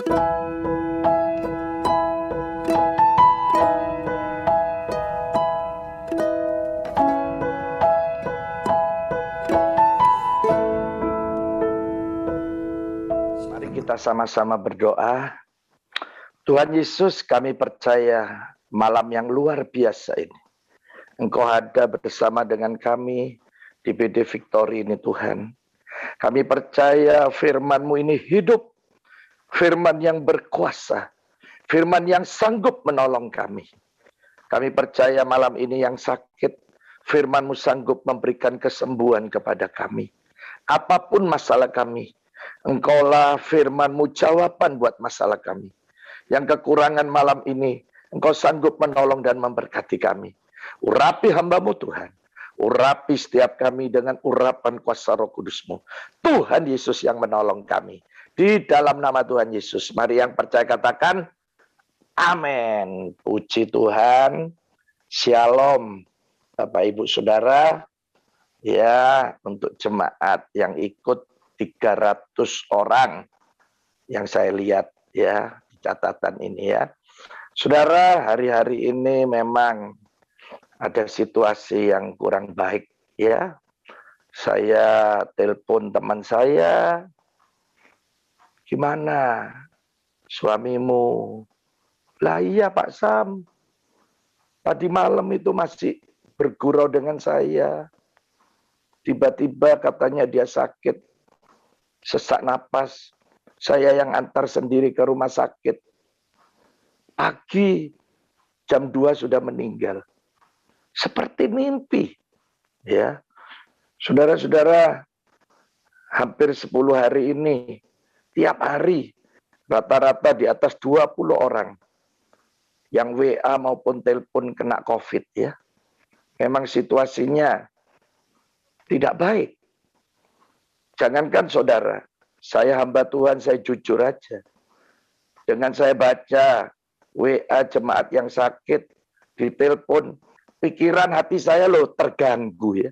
Mari kita sama-sama berdoa. Tuhan Yesus, kami percaya malam yang luar biasa ini, Engkau ada bersama dengan kami di BD Victory ini Tuhan. Kami percaya firman-Mu ini hidup, firman yang berkuasa, firman yang sanggup menolong kami. Kami percaya malam ini yang sakit, firman-Mu sanggup memberikan kesembuhan kepada kami. Apapun masalah kami, Engkaulah firman-Mu jawaban buat masalah kami. Yang kekurangan malam ini, Engkau sanggup menolong dan memberkati kami. Urapi hamba-Mu Tuhan. Urapi setiap kami dengan urapan kuasa Roh Kudus-Mu. Tuhan Yesus yang menolong kami. Di dalam nama Tuhan Yesus. Mari yang percaya katakan, amin. Puji Tuhan. Shalom. Bapak Ibu Saudara. Ya, untuk jemaat yang ikut 300 orang yang saya lihat ya di catatan ini ya. Saudara, hari-hari ini memang ada situasi yang kurang baik ya. Saya telepon teman saya, gimana suamimu? Lah iya Pak Sam, tadi malam itu masih bergurau dengan saya. Tiba-tiba katanya dia sakit, sesak napas. Saya yang antar sendiri ke rumah sakit. Pagi jam 2 sudah meninggal. Seperti mimpi. Ya. Saudara-saudara, hampir 10 hari ini, tiap hari rata-rata di atas 20 orang yang WA maupun telepon kena COVID ya. Memang situasinya tidak baik. Jangankan saudara, saya hamba Tuhan, saya jujur aja. Dengan saya baca WA jemaat yang sakit, ditelepon, pikiran hati saya loh terganggu ya.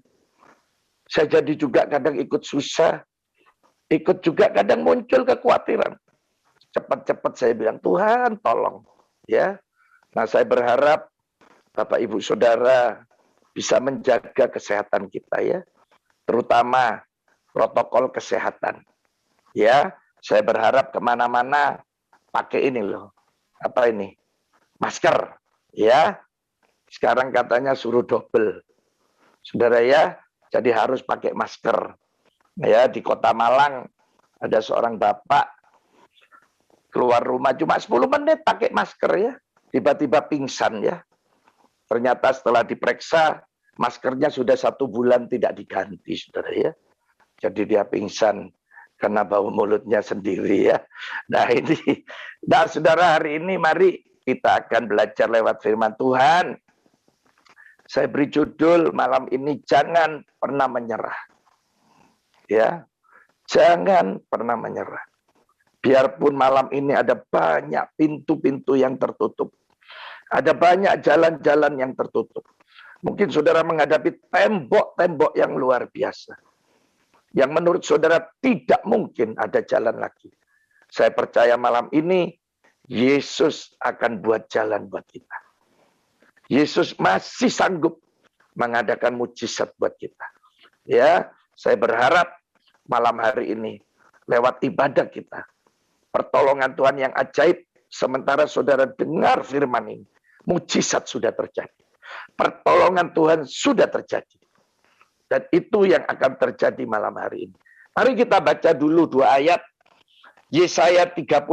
Saya jadi juga kadang ikut susah, ikut juga kadang muncul kekhawatiran. Cepat-cepat saya bilang, Tuhan tolong. Ya. Nah saya berharap Bapak Ibu Saudara bisa menjaga kesehatan kita ya. Terutama protokol kesehatan. Ya, saya berharap kemana-mana pakai ini loh. Apa ini? Masker. Ya, sekarang katanya suruh double. Saudara ya, jadi harus pakai masker. Ya, di Kota Malang ada seorang bapak keluar rumah cuma 10 menit pakai masker ya. Tiba-tiba pingsan ya. Ternyata setelah diperiksa, maskernya sudah 1 bulan tidak diganti, saudara ya. Jadi dia pingsan karena bau mulutnya sendiri ya. Nah ini, nah saudara hari ini mari kita akan belajar lewat firman Tuhan. Saya beri judul malam ini, jangan pernah menyerah. Ya, jangan pernah menyerah. Biarpun malam ini ada banyak pintu-pintu yang tertutup. Ada banyak jalan-jalan yang tertutup. Mungkin saudara menghadapi tembok-tembok yang luar biasa. Yang menurut saudara tidak mungkin ada jalan lagi. Saya percaya malam ini Yesus akan buat jalan buat kita. Yesus masih sanggup mengadakan mujizat buat kita. Ya, saya berharap malam hari ini lewat ibadah kita, pertolongan Tuhan yang ajaib, sementara saudara dengar firman ini, mujizat sudah terjadi. Pertolongan Tuhan sudah terjadi. Dan itu yang akan terjadi malam hari ini. Mari kita baca dulu 2 ayat. Yesaya 35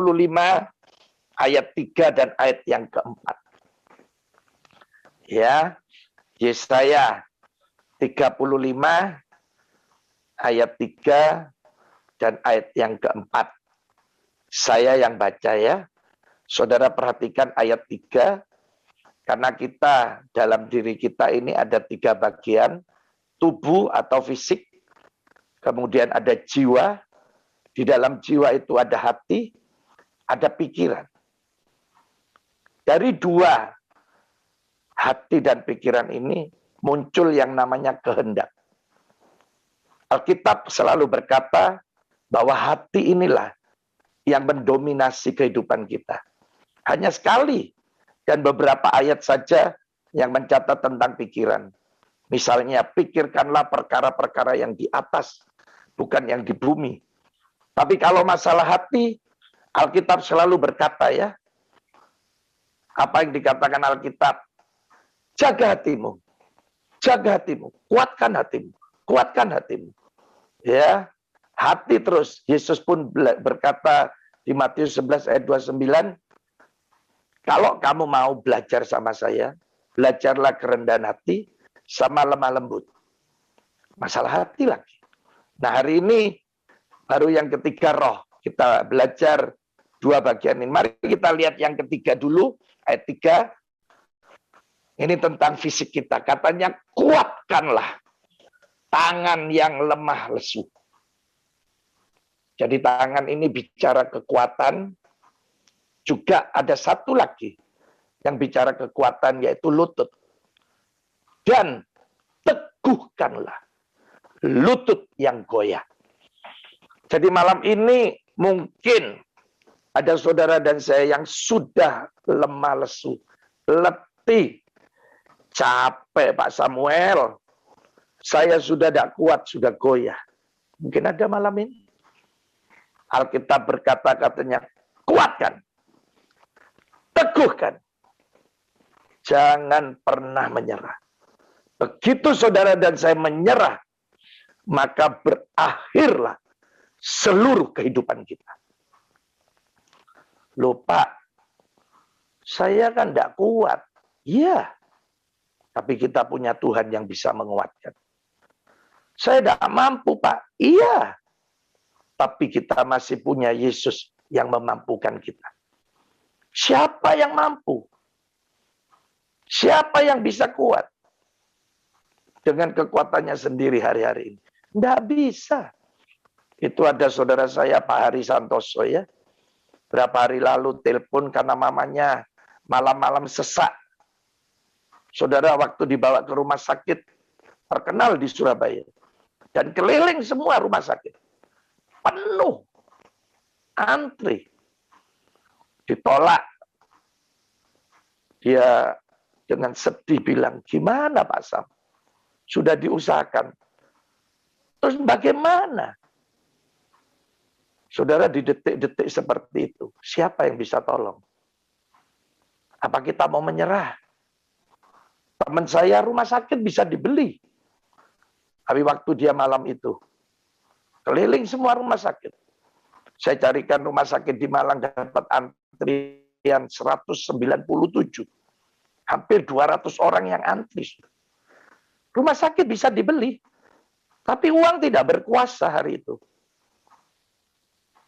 ayat 3 dan ayat yang keempat. Ya, Yesaya 35 ayat 3 dan ayat yang keempat. Saya yang baca ya. Saudara perhatikan ayat 3. Karena kita, dalam diri kita ini ada 3 bagian. Tubuh atau fisik. Kemudian ada jiwa. Di dalam jiwa itu ada hati. Ada pikiran. Dari 2 hati dan pikiran ini muncul yang namanya kehendak. Alkitab selalu berkata bahwa hati inilah yang mendominasi kehidupan kita. Hanya sekali dan beberapa ayat saja yang mencatat tentang pikiran. Misalnya, pikirkanlah perkara-perkara yang di atas, bukan yang di bumi. Tapi kalau masalah hati, Alkitab selalu berkata ya, apa yang dikatakan Alkitab, jaga hatimu, kuatkan hatimu, kuatkan hatimu. Ya, hati terus. Yesus pun berkata di Matius 11 ayat 29, kalau kamu mau belajar sama saya, belajarlah kerendahan hati sama lemah lembut. Masalah hati lagi. Nah, hari ini baru yang ketiga roh. Kita belajar dua bagian ini. Mari kita lihat yang ketiga dulu, ayat 3. Ini tentang fisik kita. Katanya, kuatkanlah tangan yang lemah lesu. Jadi tangan ini bicara kekuatan. Juga ada satu lagi yang bicara kekuatan, yaitu lutut. Dan teguhkanlah lutut yang goyah. Jadi malam ini mungkin ada saudara dan saya yang sudah lemah lesu, letih, capek Pak Samuel. Saya sudah tidak kuat, sudah goyah. Mungkin ada malam ini. Alkitab berkata katanya, kuatkan, teguhkan, jangan pernah menyerah. Begitu saudara dan saya menyerah, maka berakhirlah seluruh kehidupan kita. Loh Pak, saya kan tidak kuat. Iya, tapi kita punya Tuhan yang bisa menguatkan. Saya tidak mampu Pak. Iya, tapi kita masih punya Yesus yang memampukan kita. Siapa yang mampu? Siapa yang bisa kuat? Dengan kekuatannya sendiri hari-hari ini. Tidak bisa. Itu ada saudara saya Pak Hari Santoso ya. Berapa hari lalu telepon karena mamanya malam-malam sesak. Saudara waktu dibawa ke rumah sakit terkenal di Surabaya. Dan keliling semua rumah sakit. Penuh. Antri. Ditolak. Dia dengan sedih bilang, gimana Pak Sam? Sudah diusahakan. Terus bagaimana? Saudara, di detik-detik seperti itu, siapa yang bisa tolong? Apa kita mau menyerah? Teman saya rumah sakit bisa dibeli. Tapi waktu dia malam itu, keliling semua rumah sakit. Saya carikan rumah sakit di Malang, dapat antrian 197. Hampir 200 orang yang antri. Rumah sakit bisa dibeli. Tapi uang tidak berkuasa hari itu.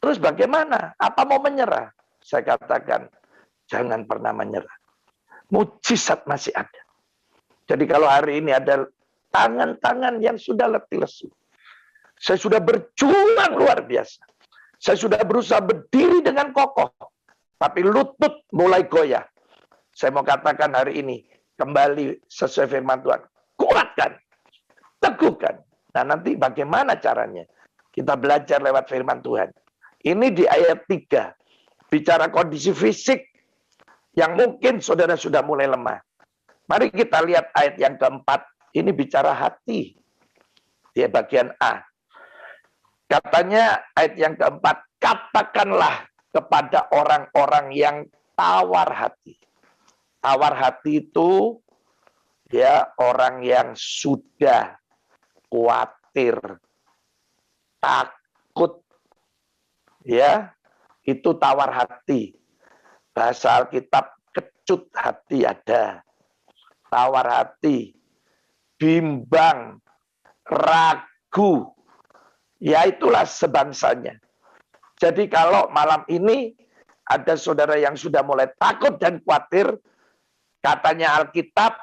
Terus bagaimana? Apa mau menyerah? Saya katakan, jangan pernah menyerah. Mujizat masih ada. Jadi kalau hari ini ada tangan-tangan yang sudah letih lesu. Saya sudah berjuang luar biasa. Saya sudah berusaha berdiri dengan kokoh. Tapi lutut mulai goyah. Saya mau katakan hari ini, kembali sesuai firman Tuhan. Kuatkan, teguhkan. Nah nanti bagaimana caranya? Kita belajar lewat firman Tuhan. Ini di ayat 3. Bicara kondisi fisik yang mungkin saudara sudah mulai lemah. Mari kita lihat ayat yang keempat. Ini bicara hati. Di bagian A. Katanya ayat yang keempat. Katakanlah kepada orang-orang yang tawar hati. Tawar hati itu ya orang yang sudah khawatir, takut, ya itu tawar hati. Bahasa Alkitab kecut hati ada, tawar hati, bimbang, ragu, ya itulah sebangsanya. Jadi kalau malam ini ada saudara yang sudah mulai takut dan khawatir, katanya Alkitab,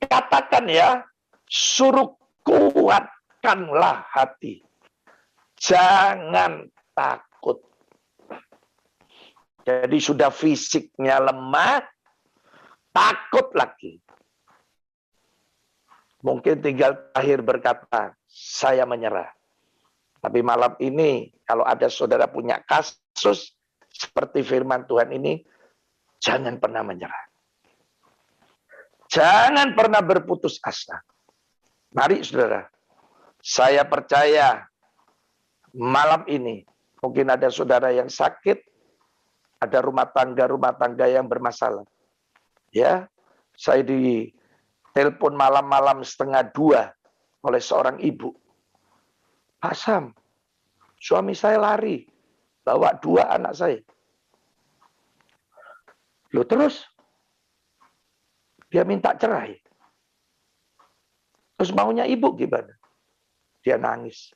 katakan ya, suruh kuatkanlah hati. Jangan takut. Jadi sudah fisiknya lemah, takut lagi. Mungkin tinggal akhir berkata, saya menyerah. Tapi malam ini, kalau ada saudara punya kasus, seperti firman Tuhan ini, jangan pernah menyerah. Jangan pernah berputus asa. Mari saudara, saya percaya malam ini, mungkin ada saudara yang sakit, ada rumah tangga yang bermasalah. Ya, saya ditelepon malam-malam 1:30 oleh seorang ibu. Pak Sam, suami saya lari, bawa 2 anak saya. Loh terus? Dia minta cerai. Terus maunya ibu gimana? Dia nangis.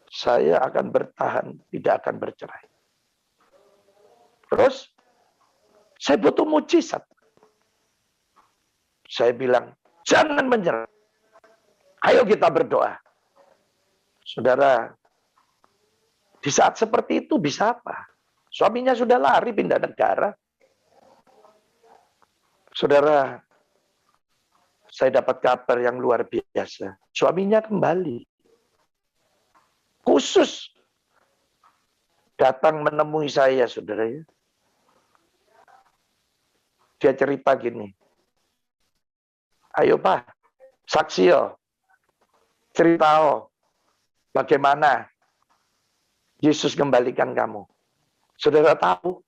Saya akan bertahan, tidak akan bercerai. Terus, saya butuh mujizat. Saya bilang, jangan menyerah. Ayo kita berdoa. Saudara, di saat seperti itu bisa apa? Suaminya sudah lari pindah negara. Saudara, saya dapat kabar yang luar biasa. Suaminya kembali. Khusus datang menemui saya, saudara. Dia cerita gini. Ayo Pak, saksi yo. Cerita bagaimana Yesus kembalikan kamu. Saudara tahu,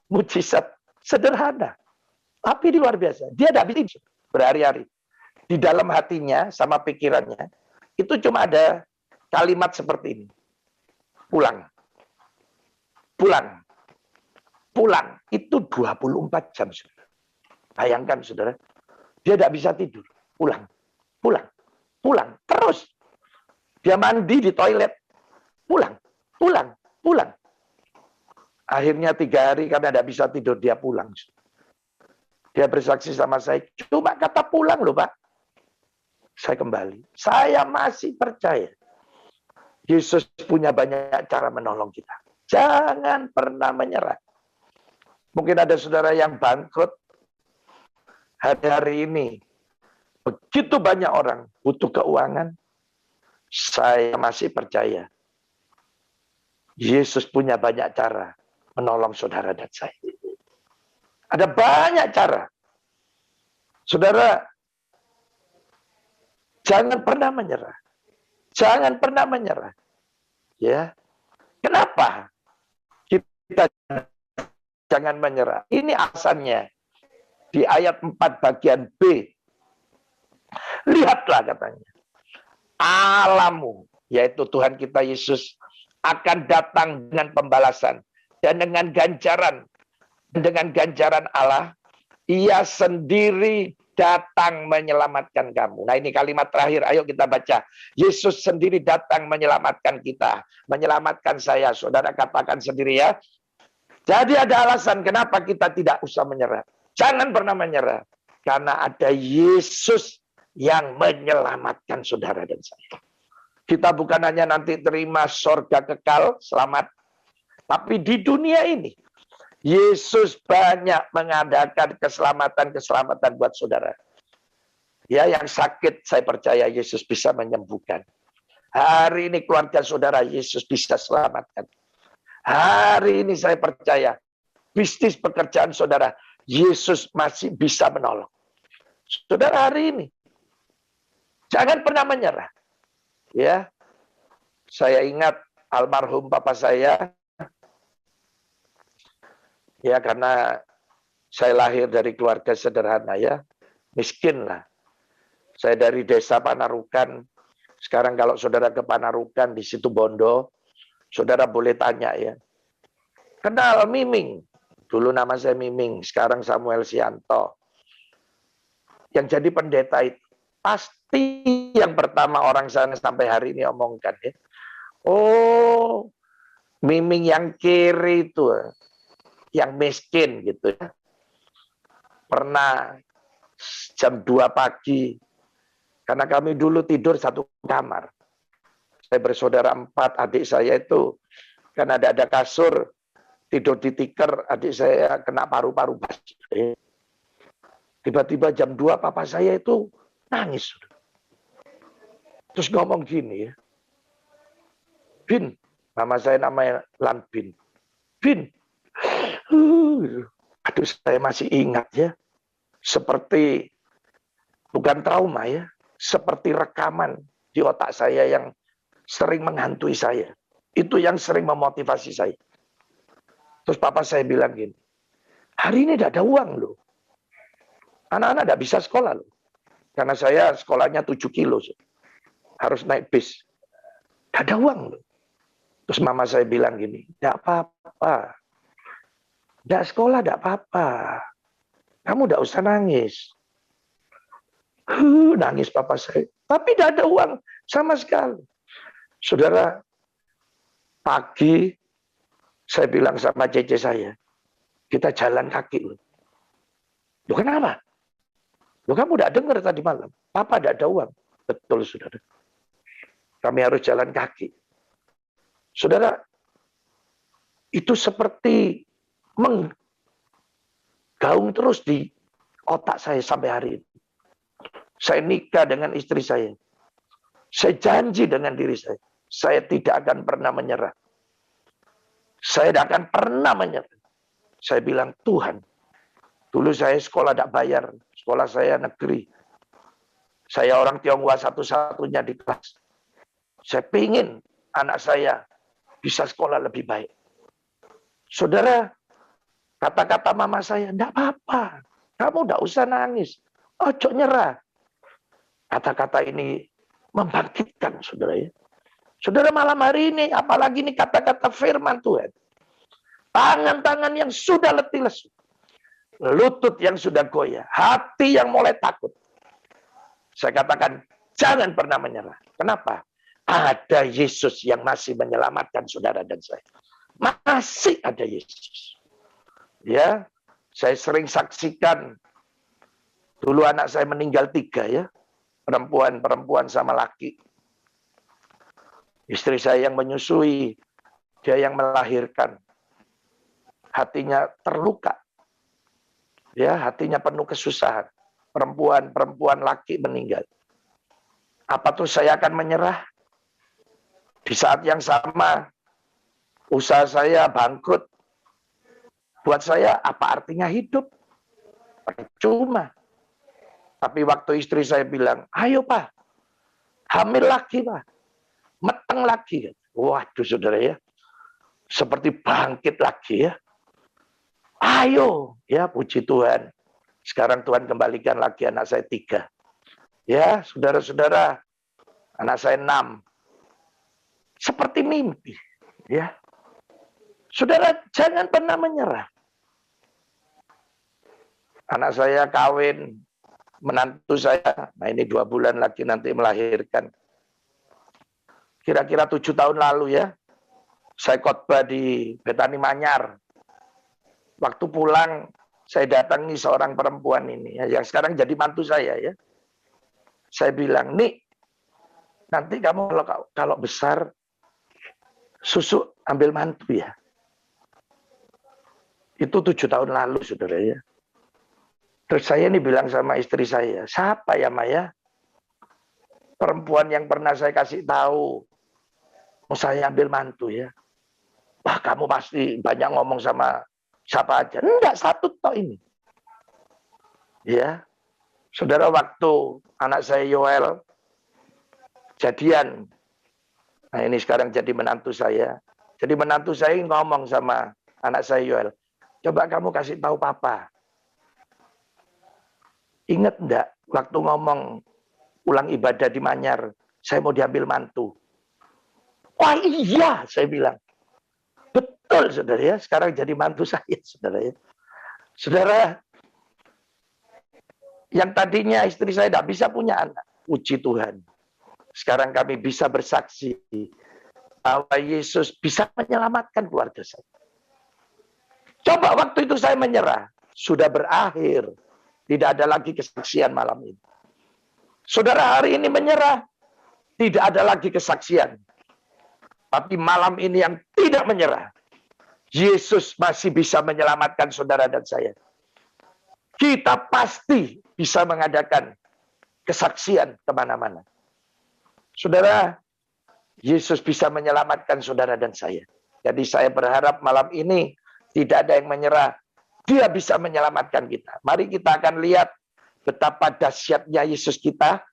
mujizat sederhana. Tapi di luar biasa. Dia tidak bisa berhari-hari. Di dalam hatinya sama pikirannya, itu cuma ada kalimat seperti ini. Pulang. Pulang. Pulang. Itu 24 jam. Saudara. Bayangkan saudara. Dia tidak bisa tidur. Pulang. Pulang. Pulang. Terus. Dia mandi di toilet. Pulang. Pulang. Pulang. Akhirnya 3 hari karena tidak bisa tidur, dia pulang. Dia bersaksi sama saya, cuma kata pulang loh Pak. Saya kembali. Saya masih percaya. Yesus punya banyak cara menolong kita. Jangan pernah menyerah. Mungkin ada saudara yang bangkrut. Hari-hari ini, begitu banyak orang butuh keuangan. Saya masih percaya. Yesus punya banyak cara menolong saudara dan saya. Ada banyak cara. Saudara, jangan pernah menyerah. Jangan pernah menyerah. Ya. Kenapa kita jangan menyerah? Ini alasannya. Di ayat 4 bagian B. Lihatlah katanya. Allahmu, yaitu Tuhan kita Yesus, akan datang dengan pembalasan. Dan dengan ganjaran Allah, Ia sendiri datang menyelamatkan kamu. Nah ini kalimat terakhir, ayo kita baca. Yesus sendiri datang menyelamatkan kita. Menyelamatkan saya. Saudara katakan sendiri ya. Jadi ada alasan kenapa kita tidak usah menyerah. Jangan pernah menyerah. Karena ada Yesus yang menyelamatkan saudara dan saya. Kita bukan hanya nanti terima surga kekal, selamat. Tapi di dunia ini, Yesus banyak mengadakan keselamatan-keselamatan buat saudara. Ya, yang sakit saya percaya Yesus bisa menyembuhkan. Hari ini keluarga saudara Yesus bisa selamatkan. Hari ini saya percaya bisnis pekerjaan saudara Yesus masih bisa menolong. Saudara hari ini jangan pernah menyerah. Ya. Saya ingat almarhum papa saya. Ya, karena saya lahir dari keluarga sederhana ya. Miskin lah. Saya dari desa Panarukan. Sekarang kalau saudara ke Panarukan di situ Bondo, saudara boleh tanya ya. Kenal Miming. Dulu nama saya Miming, sekarang Samuel Sianto. Yang jadi pendeta itu pasti yang pertama orang sana sampai hari ini omongkan ya. Oh, Miming yang kiri itu, yang miskin gitu ya. Pernah jam 2 pagi, karena kami dulu tidur satu kamar. Saya bersaudara 4, adik saya itu kan ada kasur, tidur di tikar, adik saya kena paru-paru basi. Tiba-tiba jam 2 papa saya itu nangis. Terus ngomong gini ya. Bin, mama saya namanya Lanbin. Bin. Aduh, saya masih ingat ya. Seperti, bukan trauma ya, seperti rekaman di otak saya yang sering menghantui saya. Itu yang sering memotivasi saya. Terus papa saya bilang gini, hari ini tidak ada uang loh. Anak-anak tidak bisa sekolah loh. Karena saya sekolahnya 7 kilo. Harus naik bis. Tidak ada uang loh. Terus mama saya bilang gini, tidak apa-apa. Tidak sekolah, tidak apa-apa. Kamu tidak usah nangis. Nangis papa saya. Tapi tidak ada uang sama sekali. Saudara, pagi saya bilang sama cece saya, kita jalan kaki loh. Loh kenapa? Loh kamu tidak dengar tadi malam. Papa tidak ada uang. Betul saudara. Kami harus jalan kaki. Saudara, itu seperti menggaung terus di otak saya sampai hari ini. Saya nikah dengan istri saya. Saya janji dengan diri saya. Saya tidak akan pernah menyerah. Saya tidak akan pernah menyerah. Saya bilang, Tuhan, dulu saya sekolah tidak bayar. Sekolah saya negeri. Saya orang Tionghoa satu-satunya di kelas. Saya ingin anak saya bisa sekolah lebih baik. Saudara, kata-kata mama saya, tidak apa-apa. Kamu tidak usah nangis. Ojo nyerah. Kata-kata ini membangkitkan, saudara ya. Saudara, malam hari ini, apalagi ini kata-kata firman Tuhan. Tangan-tangan yang sudah letih lesu. Lutut yang sudah goyah. Hati yang mulai takut. Saya katakan, jangan pernah menyerah. Kenapa? Ada Yesus yang masih menyelamatkan saudara dan saya. Masih ada Yesus. Ya, saya sering saksikan. Dulu anak saya meninggal 3 ya. Perempuan sama laki. Istri saya yang menyusui, dia yang melahirkan. Hatinya terluka. Ya, hatinya penuh kesusahan. Perempuan laki meninggal. Apa tuh saya akan menyerah? Di saat yang sama, usaha saya bangkrut. Buat saya, apa artinya hidup? Percuma. Tapi waktu istri saya bilang, ayo Pak, hamil lagi Pak. Meteng lagi. Waduh saudara ya. Seperti bangkit lagi ya. Ayo. Ya puji Tuhan. Sekarang Tuhan kembalikan lagi anak saya 3. Ya saudara-saudara. Anak saya 6. Seperti mimpi. Ya. Saudara jangan pernah menyerah. Anak saya kawin. Menantu saya. Nah ini 2 bulan lagi nanti melahirkan. Kira-kira 7 tahun lalu ya. Saya khotbah di Betani Manyar. Waktu pulang, saya datangi seorang perempuan ini. Ya, yang sekarang jadi mantu saya ya. Saya bilang, Nik, nanti kamu kalau besar, susu ambil mantu ya. Itu 7 tahun lalu, saudara ya. Terus saya ini bilang sama istri saya, siapa ya Maya? Perempuan yang pernah saya kasih tahu, mau saya ambil mantu ya. Wah kamu pasti banyak ngomong sama siapa aja. Enggak, satu toh ini. Ya, saudara waktu anak saya Yoel jadian. Nah ini sekarang jadi menantu saya. Jadi menantu saya ngomong sama anak saya Yoel. Coba kamu kasih tahu papa. Ingat enggak waktu ngomong ulang ibadah di Manyar, saya mau diambil mantu. Wah iya, saya bilang. Betul, saudara ya. Sekarang jadi mantu saya, saudara ya. Saudara, yang tadinya istri saya tidak bisa punya anak. Puji Tuhan. Sekarang kami bisa bersaksi bahwa Yesus bisa menyelamatkan keluarga saya. Coba waktu itu saya menyerah. Sudah berakhir. Tidak ada lagi kesaksian malam ini. Saudara hari ini menyerah. Tidak ada lagi kesaksian. Tapi malam ini yang tidak menyerah. Yesus masih bisa menyelamatkan saudara dan saya. Kita pasti bisa mengadakan kesaksian kemana-mana. Saudara, Yesus bisa menyelamatkan saudara dan saya. Jadi saya berharap malam ini tidak ada yang menyerah. Dia bisa menyelamatkan kita. Mari kita akan lihat betapa dahsyatnya Yesus kita.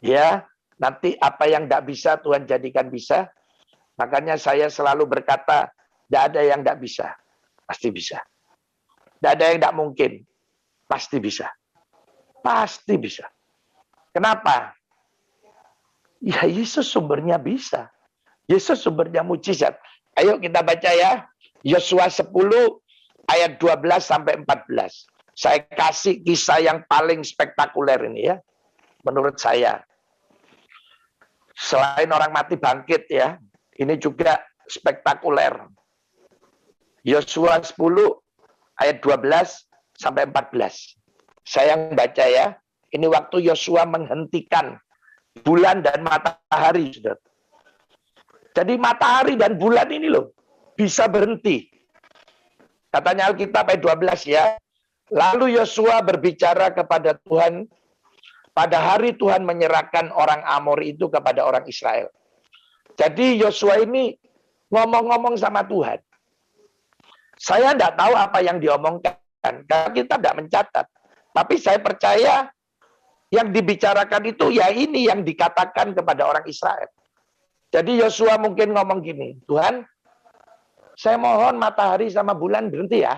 Ya, nanti apa yang tidak bisa Tuhan jadikan bisa. Makanya saya selalu berkata, tidak ada yang tidak bisa. Pasti bisa. Tidak ada yang tidak mungkin. Pasti bisa. Pasti bisa. Kenapa? Ya Yesus sumbernya bisa. Yesus sumbernya mujizat. Ayo kita baca ya. Yosua 10 ayat 12 sampai 14. Saya kasih kisah yang paling spektakuler ini ya. Menurut saya. Selain orang mati bangkit ya. Ini juga spektakuler. Yosua 10 ayat 12 sampai 14. Saya yang baca ya. Ini waktu Yosua menghentikan bulan dan matahari. Saudara. Jadi matahari dan bulan ini loh bisa berhenti. Katanya Alkitab ayat 12 ya. Lalu Yosua berbicara kepada Tuhan. Pada hari Tuhan menyerahkan orang Amori itu kepada orang Israel. Jadi Yosua ini ngomong-ngomong sama Tuhan. Saya tidak tahu apa yang diomongkan. Karena kita tidak mencatat. Tapi saya percaya yang dibicarakan itu ya ini yang dikatakan kepada orang Israel. Jadi Yosua mungkin ngomong gini, Tuhan, saya mohon matahari sama bulan berhenti ya.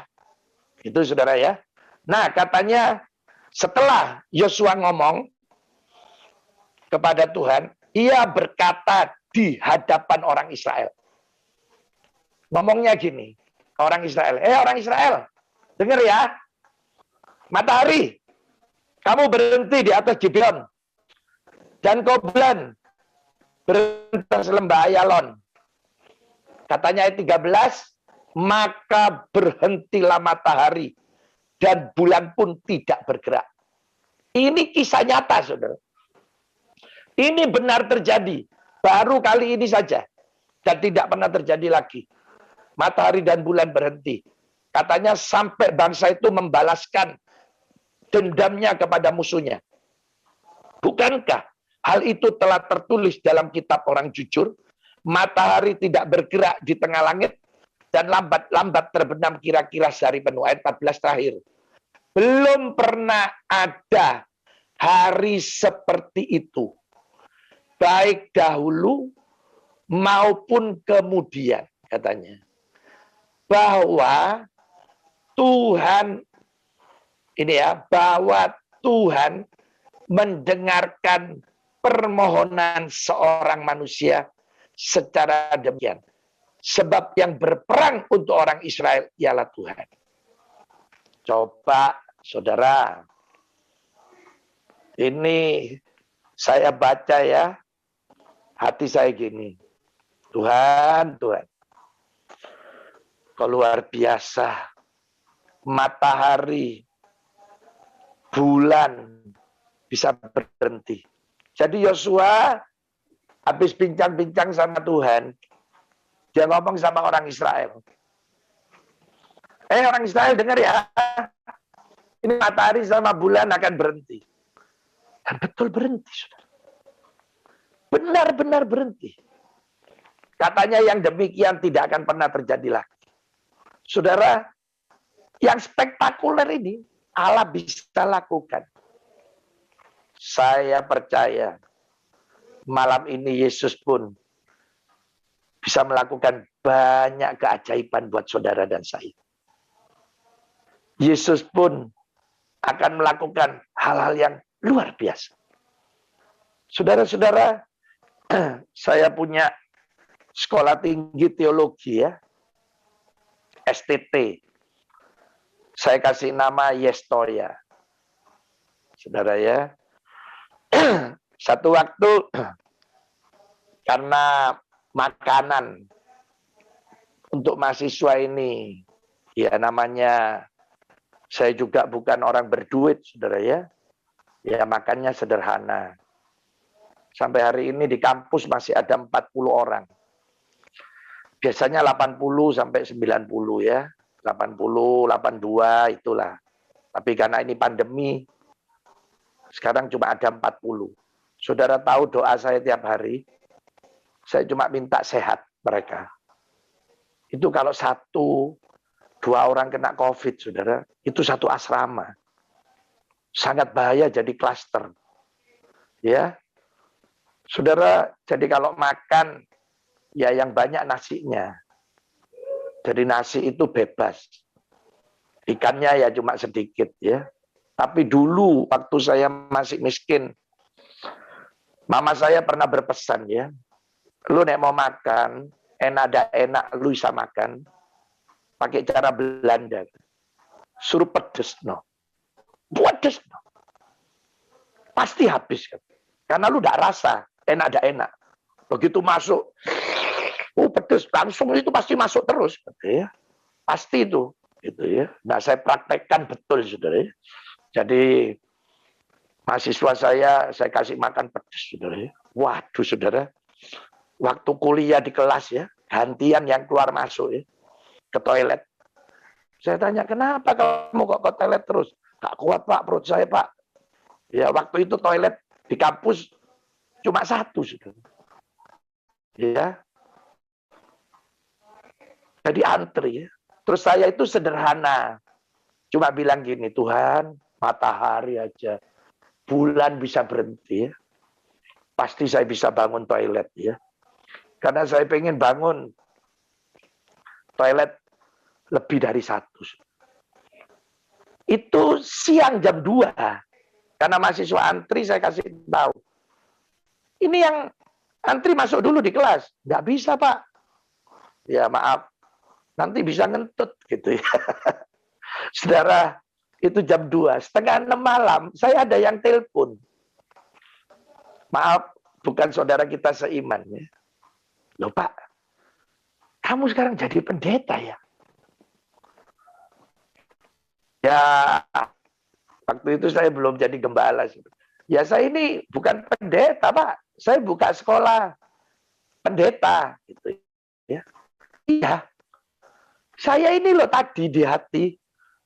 Itu saudara ya. Nah katanya setelah Yosua ngomong kepada Tuhan, ia berkata di hadapan orang Israel. Ngomongnya gini, orang Israel, orang Israel, dengar ya, matahari, kamu berhenti di atas Gibeon, dan kau bulan berhenti di atas lembah Ayalon. Katanya ayat 13, maka berhentilah matahari, dan bulan pun tidak bergerak. Ini kisah nyata, saudara. Ini benar terjadi. Baru kali ini saja. Dan tidak pernah terjadi lagi. Matahari dan bulan berhenti. Katanya sampai bangsa itu membalaskan dendamnya kepada musuhnya. Bukankah hal itu telah tertulis dalam kitab orang jujur? Matahari tidak bergerak di tengah langit. Dan lambat-lambat terbenam kira-kira sehari penuh. Ayat 14 terakhir. Belum pernah ada hari seperti itu. Baik dahulu maupun kemudian, katanya. Bahwa Tuhan, ini ya, bahwa Tuhan mendengarkan permohonan seorang manusia secara demikian. Sebab yang berperang untuk orang Israel ialah Tuhan. Coba, saudara. Ini saya baca ya. Hati saya gini, Tuhan, Tuhan, kau luar biasa, matahari, bulan bisa berhenti. Jadi Yosua habis bincang-bincang sama Tuhan, dia ngomong sama orang Israel. Orang Israel dengar ya, ini matahari sama bulan akan berhenti. Dan betul berhenti, saudara. Benar-benar berhenti. Katanya yang demikian tidak akan pernah terjadi lagi. Saudara, yang spektakuler ini Allah bisa lakukan. Saya percaya malam ini Yesus pun bisa melakukan banyak keajaiban buat saudara dan saya. Yesus pun akan melakukan hal-hal yang luar biasa. Saudara-saudara, saya punya sekolah tinggi teologi ya, STT. Saya kasih nama Yestoria. Saudara ya, satu waktu karena makanan untuk mahasiswa ini, ya namanya saya juga bukan orang berduit, saudara ya. Ya makannya sederhana. Sampai hari ini di kampus masih ada 40 orang. Biasanya 80 sampai 90 ya. 80, 82 itulah. Tapi karena ini pandemi, sekarang cuma ada 40. Saudara tahu doa saya tiap hari, saya cuma minta sehat mereka. Itu kalau 1-2 orang kena COVID, saudara, itu satu asrama. Sangat bahaya jadi klaster. Ya, saudara, jadi kalau makan, ya yang banyak nasinya. Jadi nasi itu bebas. Ikannya ya cuma sedikit ya. Tapi dulu waktu saya masih miskin, mama saya pernah berpesan ya, lu nek mau makan, enak lu bisa makan, pakai cara Belanda. Suruh pedes no. Pedes no. Pasti habis. Karena lu gak rasa, enak. Begitu masuk, pedes, langsung itu pasti masuk terus. Gitu ya. Pasti itu. Gitu ya. Nah, saya praktekkan betul, saudara. Jadi, mahasiswa saya kasih makan pedes, saudara. Waduh, saudara. Waktu kuliah di kelas ya, gantian yang keluar masuk ya, ke toilet. Saya tanya, kenapa kamu kok ke toilet terus? Gak kuat, Pak, perut saya, Pak. Ya, waktu itu toilet di kampus cuma 1, saudara. Ya. Jadi antri ya. Terus saya itu sederhana. Cuma bilang gini, Tuhan, matahari aja, bulan bisa berhenti ya. Pasti saya bisa bangun toilet ya. Karena saya pengen bangun toilet lebih dari 1. Itu siang jam 2. Karena mahasiswa antri saya kasih tahu. Ini yang antri masuk dulu di kelas. Nggak bisa, Pak. Ya maaf. Nanti bisa ngentut gitu ya. Saudara, itu jam 2. Setengah 6 malam, saya ada yang telepon. Maaf, bukan saudara kita seiman ya. Loh Pak, kamu sekarang jadi pendeta ya? Ya, waktu itu saya belum jadi gembala. Ya saya ini bukan pendeta Pak, saya buka sekolah pendeta. Gitu ya. Iya, saya ini loh tadi di hati,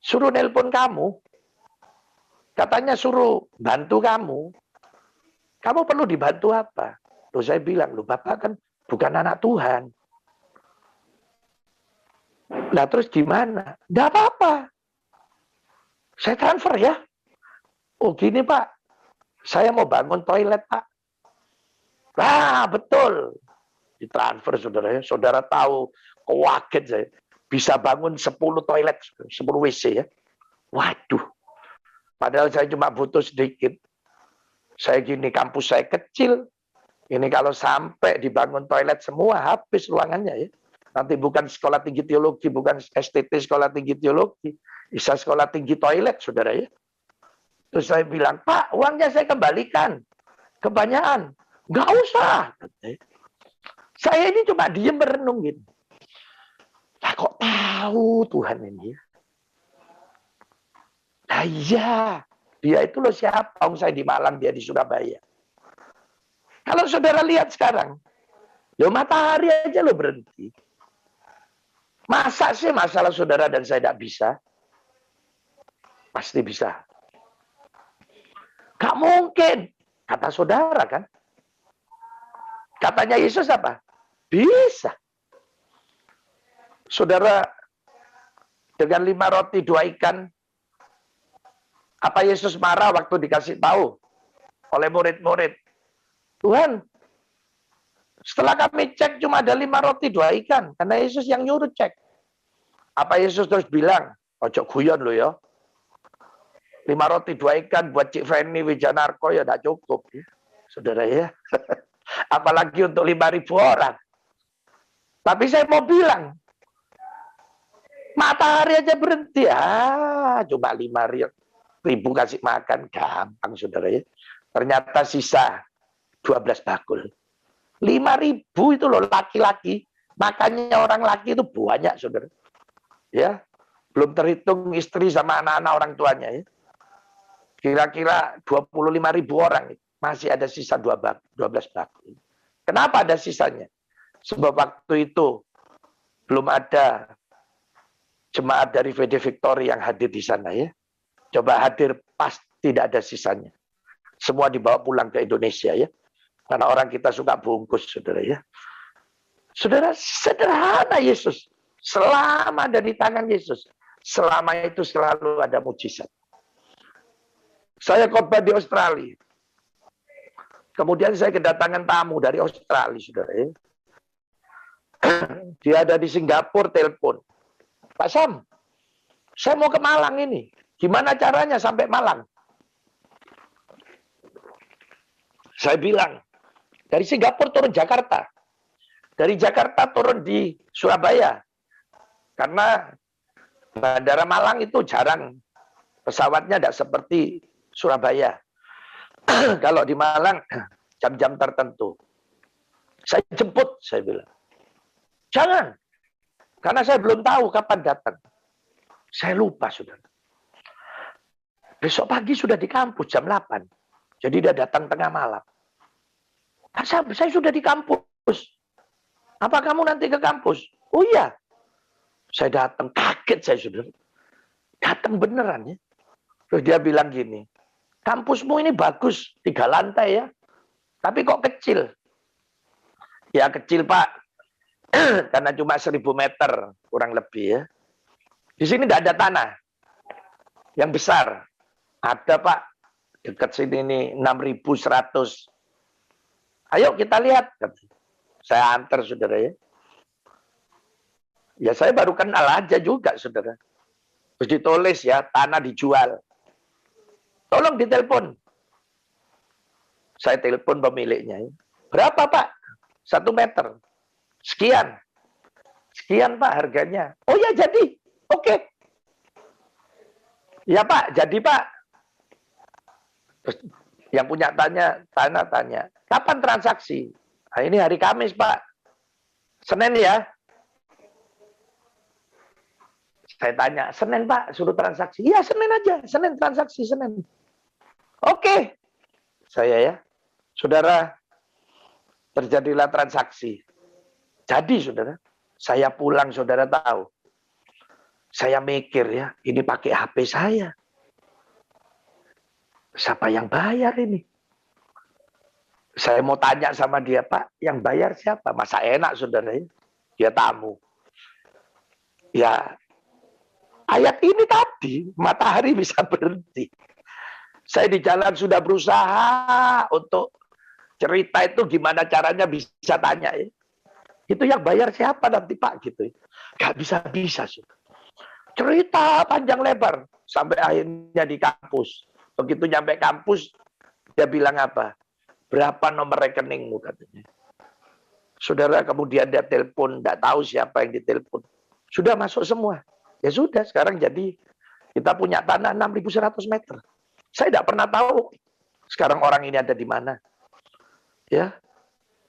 suruh nelpon kamu. Katanya suruh bantu kamu. Kamu perlu dibantu apa? Loh saya bilang, loh Bapak kan bukan anak Tuhan. Nah terus gimana? Nggak apa-apa. Saya transfer ya. Oh gini Pak, saya mau bangun toilet Pak. Ah betul. Ditransfer saudara ya. Saudara tahu, kaget saya. Bisa bangun 10 toilet, 10 WC ya. Waduh. Padahal saya cuma butuh sedikit. Saya gini, kampus saya kecil. Ini kalau sampai dibangun toilet semua, habis ruangannya ya. Nanti bukan sekolah tinggi teologi, bukan STT sekolah tinggi teologi. Bisa sekolah tinggi toilet, saudara ya. Terus saya bilang, Pak, uangnya saya kembalikan. Kebanyakan. Nggak usah. Saya ini cuma diem merenungin. Lah kok tahu Tuhan ini ya? Nah iya. Dia itu loh siapa? Saya di Malang, dia di Surabaya. Kalau saudara lihat sekarang, loh matahari aja lo berhenti. Masa sih masalah saudara dan saya tidak bisa? Pasti bisa. Gak mungkin. Kata saudara kan. Katanya Yesus apa? Bisa. Saudara, dengan 5 roti 2 ikan, apa Yesus marah waktu dikasih tahu oleh murid-murid? Tuhan, setelah kami cek cuma ada 5 roti 2 ikan. Karena Yesus yang nyuruh cek. Apa Yesus terus bilang, ojo guyon lo ya. 5 roti 2 ikan buat Cik Feni Wijanarko ya tidak cukup. Ya. Saudara ya. Apalagi untuk 5.000 orang. Tapi saya mau bilang, matahari aja berhenti. Coba 5.000 kasih makan. Gampang saudara ya. Ternyata sisa 12 bakul. 5.000 itu loh laki-laki. Makanya orang laki itu banyak saudara. Ya, belum terhitung istri sama anak-anak orang tuanya ya. Kira-kira 25.000 orang masih ada sisa 12 bakul. Kenapa ada sisanya? Sebab waktu itu belum ada jemaat dari VD Victory yang hadir di sana ya. Coba hadir pas tidak ada sisanya. Semua dibawa pulang ke Indonesia ya. Karena orang kita suka bungkus saudara ya. Saudara, sederhana Yesus. Selama ada di tangan Yesus, selama itu selalu ada mujizat. Saya khotbah di Australia. Kemudian saya kedatangan tamu dari Australia, saudara. Dia ada di Singapura, telepon. Pak Sam, saya mau ke Malang ini. Gimana caranya sampai Malang? Saya bilang, dari Singapura turun Jakarta. Dari Jakarta turun di Surabaya. Karena Bandara Malang itu jarang. Pesawatnya tidak seperti Surabaya. Kalau di Malang, jam-jam tertentu. Saya jemput, saya bilang. Jangan. Karena saya belum tahu kapan datang. Saya lupa, saudara. Besok pagi sudah di kampus, jam 8. Jadi dia datang tengah malam. Saya sudah di kampus. Apa kamu nanti ke kampus? Oh iya. Saya datang, kaget saya, saudara. Datang beneran ya. Terus dia bilang gini, kampusmu ini bagus, 3 lantai ya. Tapi kok kecil? Ya kecil, Pak. Karena cuma 1000 meter, kurang lebih ya. Di sini tidak ada tanah. Yang besar. Ada, Pak. Dekat sini nih, 6.100. Ayo kita lihat. Saya antar, saudara ya. Ya saya baru kenal aja juga, saudara. Terus ditulis ya, tanah dijual. Tolong ditelepon. Saya telepon pemiliknya. Berapa, Pak? 1 meter. Sekian. Sekian, Pak, harganya. Oh ya, jadi. Oke. Ya, Pak, jadi, Pak. Terus yang punya tanah tanya. Kapan transaksi? Nah, ini hari Kamis, Pak. Senin ya. Saya tanya, Senin, Pak, suruh transaksi. Iya, Senin aja. Senin transaksi, Senin. Oke. Saya ya. Saudara, terjadilah transaksi. Jadi, saudara, saya pulang, saudara tahu. Saya mikir ya, ini pakai HP saya. Siapa yang bayar ini? Saya mau tanya sama dia, Pak, yang bayar siapa? Masa enak, saudara ya? Dia tamu. Ya, ayat ini tadi, matahari bisa berhenti. Saya di jalan sudah berusaha untuk cerita itu gimana caranya bisa tanya ya. Itu yang bayar siapa nanti, Pak, gitu. Gak bisa-bisa. Cerita panjang lebar sampai akhirnya di kampus. Begitu nyampe kampus, dia bilang apa? Berapa nomor rekeningmu, katanya. Saudara, kemudian dia telepon, tidak tahu siapa yang ditelepon. Sudah masuk semua. Ya sudah, sekarang jadi kita punya tanah 6.100 meter. Saya tidak pernah tahu sekarang orang ini ada di mana. Ya,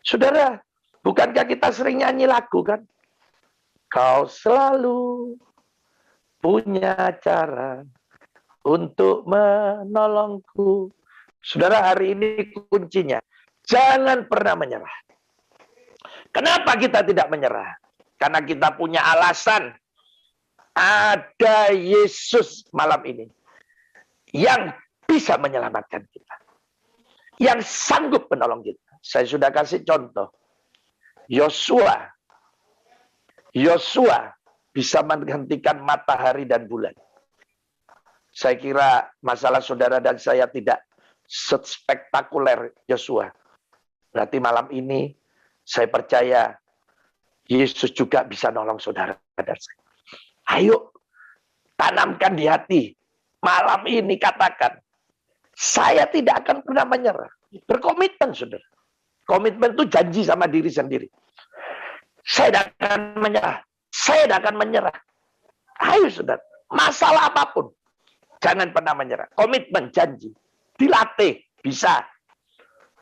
saudara, bukankah kita sering nyanyi lagu kan? Kau selalu punya cara untuk menolongku. Saudara, hari ini kuncinya, jangan pernah menyerah. Kenapa kita tidak menyerah? Karena kita punya alasan. Ada Yesus malam ini yang bisa menyelamatkan kita, yang sanggup menolong kita. Saya sudah kasih contoh. Yosua bisa menghentikan matahari dan bulan. Saya kira masalah saudara dan saya tidak spektakuler Yosua. Berarti malam ini saya percaya Yesus juga bisa nolong saudara dan saya. Ayo, tanamkan di hati. Malam ini katakan, saya tidak akan pernah menyerah. Berkomitmen, saudara. Komitmen itu janji sama diri sendiri. Saya tidak akan menyerah. Saya tidak akan menyerah. Ayo, saudara. Masalah apapun. Jangan pernah menyerah. Komitmen, janji. Dilatih. Bisa.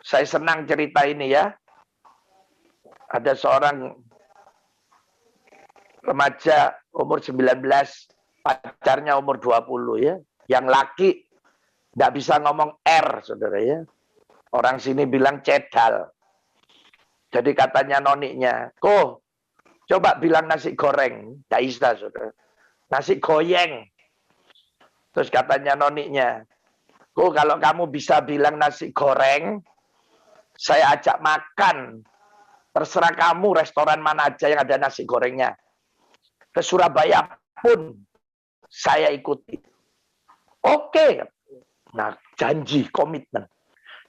Saya senang cerita ini ya. Ada seorang remaja umur 19, pacarnya umur 20 ya. Yang laki tidak bisa ngomong R, saudara ya. Orang sini bilang cedal. Jadi katanya noniknya, "Ko, coba bilang nasi goreng." Tidak bisa, saudara. Nasi goyeng. Terus katanya noniknya, "Ko, kalau kamu bisa bilang nasi goreng, saya ajak makan. Terserah kamu restoran mana aja yang ada nasi gorengnya." ke Surabaya pun saya ikuti. Oke. Nah, janji, komitmen.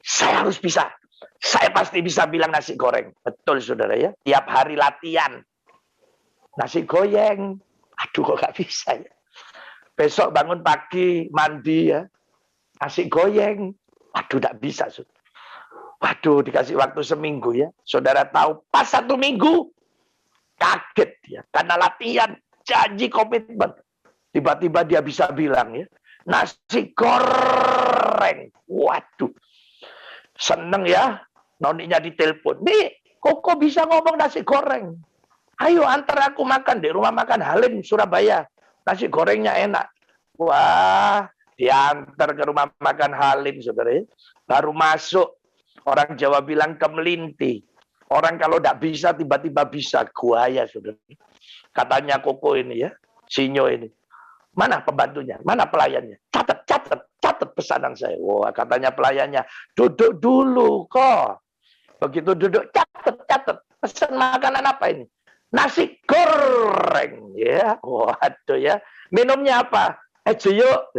Saya harus bisa. Saya pasti bisa bilang nasi goreng. Betul, saudara ya. Tiap hari latihan. Nasi goreng. Aduh, kok gak bisa ya. Besok bangun pagi, mandi ya. Nasi goreng. Aduh, gak bisa. Saudara. Waduh, dikasih waktu seminggu ya. Saudara tahu, pas 1 minggu, kaget dia. Karena latihan, janji, komitmen. Tiba-tiba dia bisa bilang ya, nasi goreng. Waduh, seneng ya. Noninya ditelepon. Nih, kok bisa ngomong nasi goreng? Ayo antar aku makan di rumah makan Halim, Surabaya. Nasi gorengnya enak. Wah, diantar ke rumah makan Halim, saudara. Baru masuk, orang Jawa bilang kemelinti. Orang kalau tidak bisa, tiba-tiba bisa. Guaya, saudara. Katanya Koko ini ya, Sinyo ini. Mana pembantunya? Mana pelayannya? Catat pesanan saya. Wah, katanya pelayannya, duduk dulu kok. Begitu duduk, catat. Pesan makanan apa ini? Nasi goreng. Ya, waduh ya. Minumnya apa? Ejeyuk.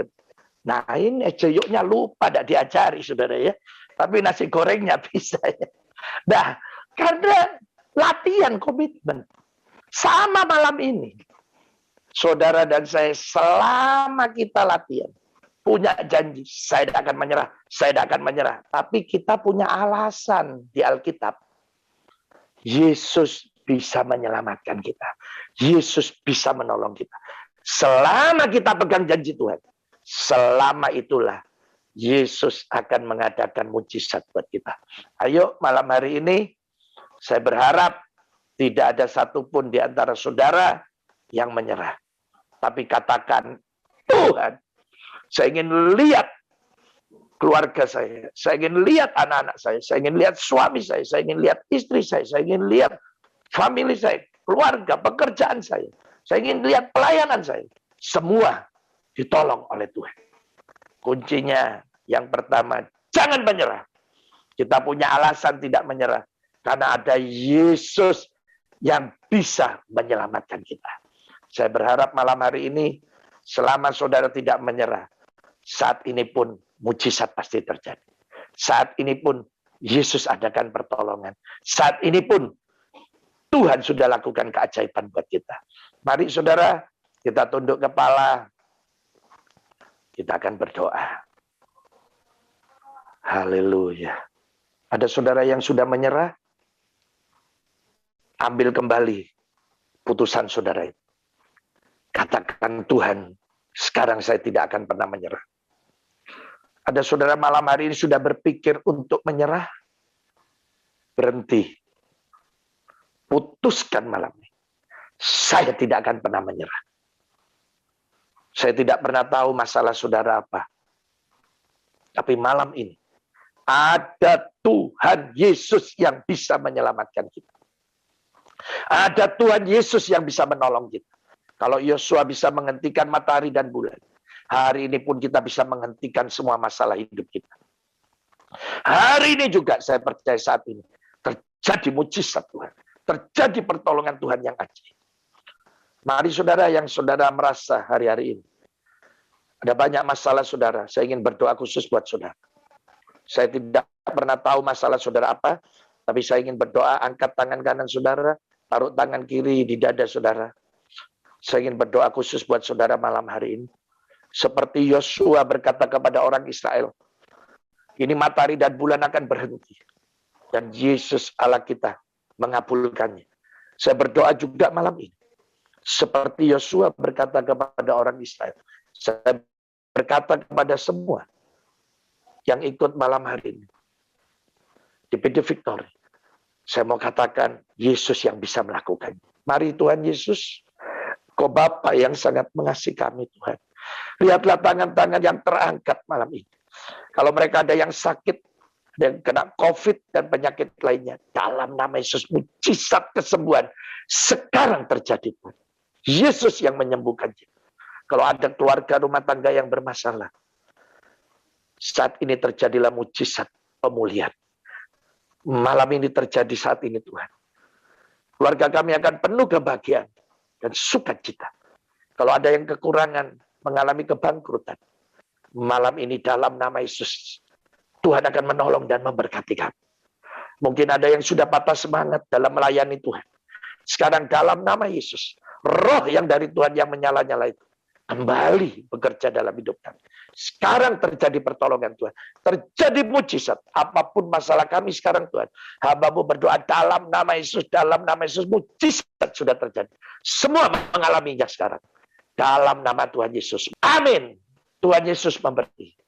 Nah, ini ejeyuknya lupa, tidak diajari, saudara ya. Tapi nasi gorengnya bisa ya. Nah, karena latihan komitmen. Sama malam ini. Saudara dan saya selama kita latihan. Punya janji. Saya tidak akan menyerah. Saya tidak akan menyerah. Tapi kita punya alasan di Alkitab. Yesus bisa menyelamatkan kita. Yesus bisa menolong kita. Selama kita pegang janji Tuhan. Selama itulah Yesus akan mengadakan mujizat buat kita. Ayo malam hari ini saya berharap tidak ada satupun di antara saudara yang menyerah. Tapi katakan, Tuhan, saya ingin lihat keluarga saya ingin lihat anak-anak saya ingin lihat suami saya ingin lihat istri saya ingin lihat famili saya, keluarga, pekerjaan saya ingin lihat pelayanan saya. Semua ditolong oleh Tuhan. Kuncinya yang pertama, jangan menyerah. Kita punya alasan tidak menyerah. Karena ada Yesus yang bisa menyelamatkan kita. Saya berharap malam hari ini, selama saudara tidak menyerah, saat ini pun mujizat pasti terjadi. Saat ini pun Yesus adakan pertolongan. Saat ini pun Tuhan sudah lakukan keajaiban buat kita. Mari saudara, kita tunduk kepala. Kita akan berdoa. Haleluya. Ada saudara yang sudah menyerah? Ambil kembali putusan saudara itu. Katakan, Tuhan, sekarang saya tidak akan pernah menyerah. Ada saudara malam hari ini sudah berpikir untuk menyerah? Berhenti. Putuskan malam ini. Saya tidak akan pernah menyerah. Saya tidak pernah tahu masalah saudara apa. Tapi malam ini, ada Tuhan Yesus yang bisa menyelamatkan kita. Ada Tuhan Yesus yang bisa menolong kita. Kalau Yosua bisa menghentikan matahari dan bulan, hari ini pun kita bisa menghentikan semua masalah hidup kita. Hari ini juga saya percaya saat ini terjadi mujizat Tuhan. Terjadi pertolongan Tuhan yang ajaib. Mari saudara yang saudara merasa hari-hari ini. Ada banyak masalah saudara. Saya ingin berdoa khusus buat saudara. Saya tidak pernah tahu masalah saudara apa. Tapi saya ingin berdoa, angkat tangan kanan saudara. Taruh tangan kiri di dada saudara. Saya ingin berdoa khusus buat saudara malam hari ini. Seperti Yosua berkata kepada orang Israel. Ini matahari dan bulan akan berhenti. Dan Yesus Allah kita mengabulkannya. Saya berdoa juga malam ini. Seperti Yosua berkata kepada orang Israel. Saya berkata kepada semua yang ikut malam hari ini. Di PD Victory. Saya mau katakan, Yesus yang bisa melakukannya. Mari Tuhan Yesus, Kau Bapa yang sangat mengasihi kami Tuhan. Lihatlah tangan-tangan yang terangkat malam ini. Kalau mereka ada yang sakit, ada yang kena COVID dan penyakit lainnya. Dalam nama Yesus, mujizat kesembuhan sekarang terjadi Tuhan. Yesus yang menyembuhkannya. Kalau ada keluarga rumah tangga yang bermasalah, saat ini terjadilah mujizat pemulihan. Malam ini terjadi saat ini Tuhan. Keluarga kami akan penuh kebahagiaan. dan sukacita. Kalau ada yang kekurangan, mengalami kebangkrutan, malam ini dalam nama Yesus, Tuhan akan menolong dan memberkati kamu. Mungkin ada yang sudah patah semangat dalam melayani Tuhan. Sekarang dalam nama Yesus, roh yang dari Tuhan yang menyala-nyala itu kembali bekerja dalam hidup kami. Sekarang terjadi pertolongan Tuhan. Terjadi mujizat. Apapun masalah kami sekarang Tuhan. Hamba-Mu berdoa dalam nama Yesus. Dalam nama Yesus mujizat sudah terjadi. Semua mengalaminya sekarang. Dalam nama Tuhan Yesus. Amin. Tuhan Yesus memberkati.